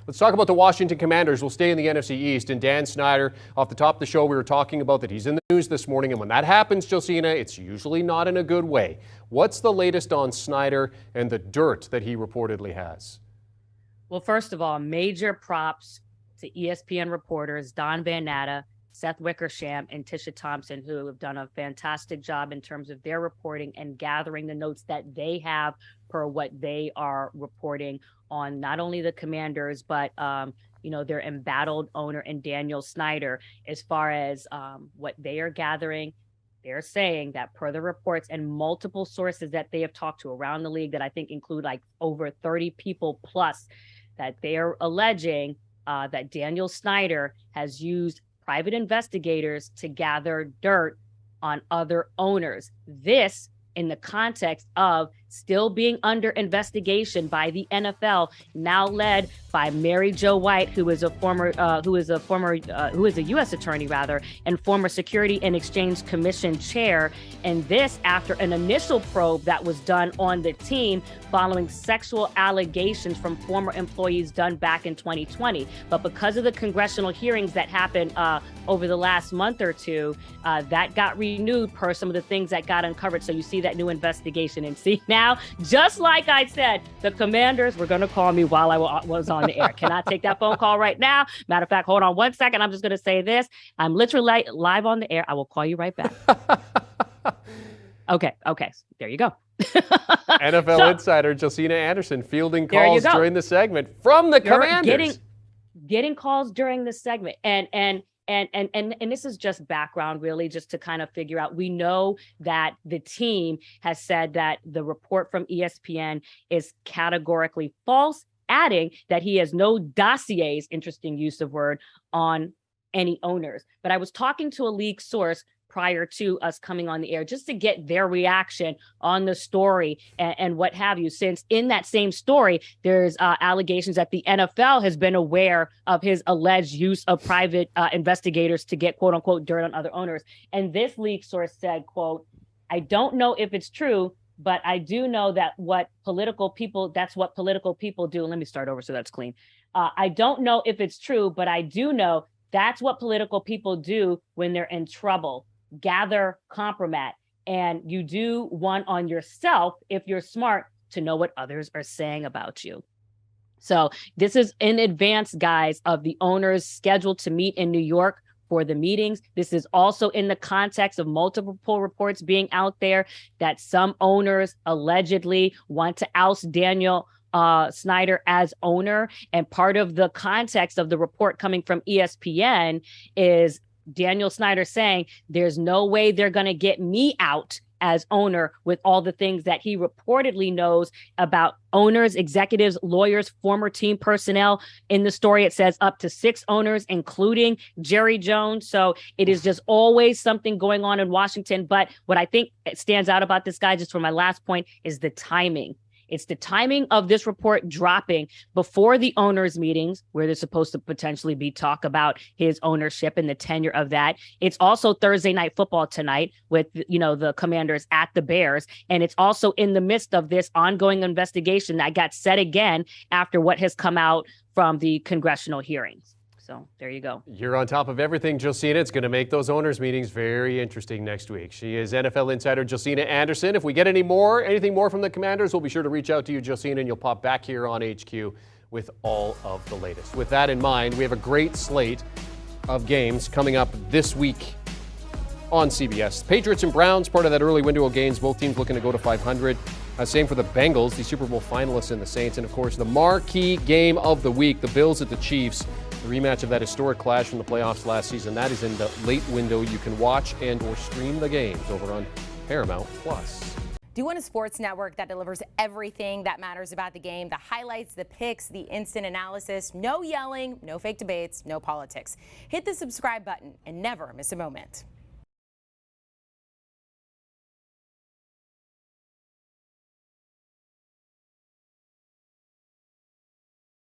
Let's talk about the Washington Commanders. We'll stay in the NFC East. And Dan Snyder, off the top of the show, we were talking about that he's in the news this morning. And when that happens, Josina, it's usually not in a good way. What's the latest on Snyder and the dirt that he reportedly has? Well, first of all, major props to ESPN reporters Don Van Natta, Seth Wickersham, and Tisha Thompson, who have done a fantastic job in terms of their reporting and gathering the notes that they have per what they are reporting on not only the Commanders, but their embattled owner and Daniel Snyder. As far as what they are gathering, they're saying that per the reports and multiple sources that they have talked to around the league that I think include like over 30 people plus, that they are alleging that Daniel Snyder has used private investigators to gather dirt on other owners. This in the context of still being under investigation by the NFL, now led by Mary Jo White, who is a U.S. attorney and former Security and Exchange Commission chair. And this after an initial probe that was done on the team following sexual allegations from former employees done back in 2020. But because of the congressional hearings that happened over the last month or two, that got renewed per some of the things that got uncovered. So you see that new investigation. And see now, just like I said, the Commanders were going to call me while I was on the air. Can I take that phone call right now? Matter of fact, hold on one second. I'm just going to say this. I'm literally live on the air. I will call you right back. Okay. There you go. NFL insider Josina Anderson fielding calls during the segment from the Commanders. Getting calls during the segment. And this is just background, really, just to kind of figure out. We know that the team has said that the report from ESPN is categorically false, adding that he has no dossiers, interesting use of word, on any owners. But I was talking to a league source prior to us coming on the air just to get their reaction on the story and what have you, since in that same story, there's allegations that the NFL has been aware of his alleged use of private investigators to get, quote unquote, dirt on other owners. And this league source said, quote, "I don't know if it's true, but I do know that that's what political people do." Let me start over so that's clean. "I don't know if it's true, but I do know that's what political people do when they're in trouble. Gather compromat, and you do one on yourself if you're smart to know what others are saying about you." So this is in advance, guys, of the owners scheduled to meet in New York for the meetings. This is also in the context of multiple reports being out there that some owners allegedly want to oust Daniel Snyder as owner. And part of the context of the report coming from ESPN is Daniel Snyder saying there's no way they're going to get me out as owner with all the things that he reportedly knows about owners, executives, lawyers, former team personnel. In the story, it says up to 6 owners, including Jerry Jones. So it is just always something going on in Washington. But what I think stands out about this guy, just for my last point, is the timing. It's the timing of this report dropping before the owners' meetings, where there's supposed to potentially be talk about his ownership and the tenure of that. It's also Thursday Night Football tonight with, the Commanders at the Bears. And it's also in the midst of this ongoing investigation that got set again after what has come out from the congressional hearings. So there you go. You're on top of everything, Josina. It's going to make those owners' meetings very interesting next week. She is NFL insider Josina Anderson. If we get anything more from the Commanders, we'll be sure to reach out to you, Josina, and you'll pop back here on HQ with all of the latest. With that in mind, we have a great slate of games coming up this week on CBS. Patriots and Browns, part of that early window of games. Both teams looking to go to 500. Same for the Bengals, the Super Bowl finalists, and the Saints. And, of course, the marquee game of the week, the Bills at the Chiefs. The rematch of that historic clash from the playoffs last season. That is in the late window. You can watch and or stream the games over on Paramount+. Do you want a sports network that delivers everything that matters about the game? The highlights, the picks, the instant analysis, no yelling, no fake debates, no politics. Hit the subscribe button and never miss a moment.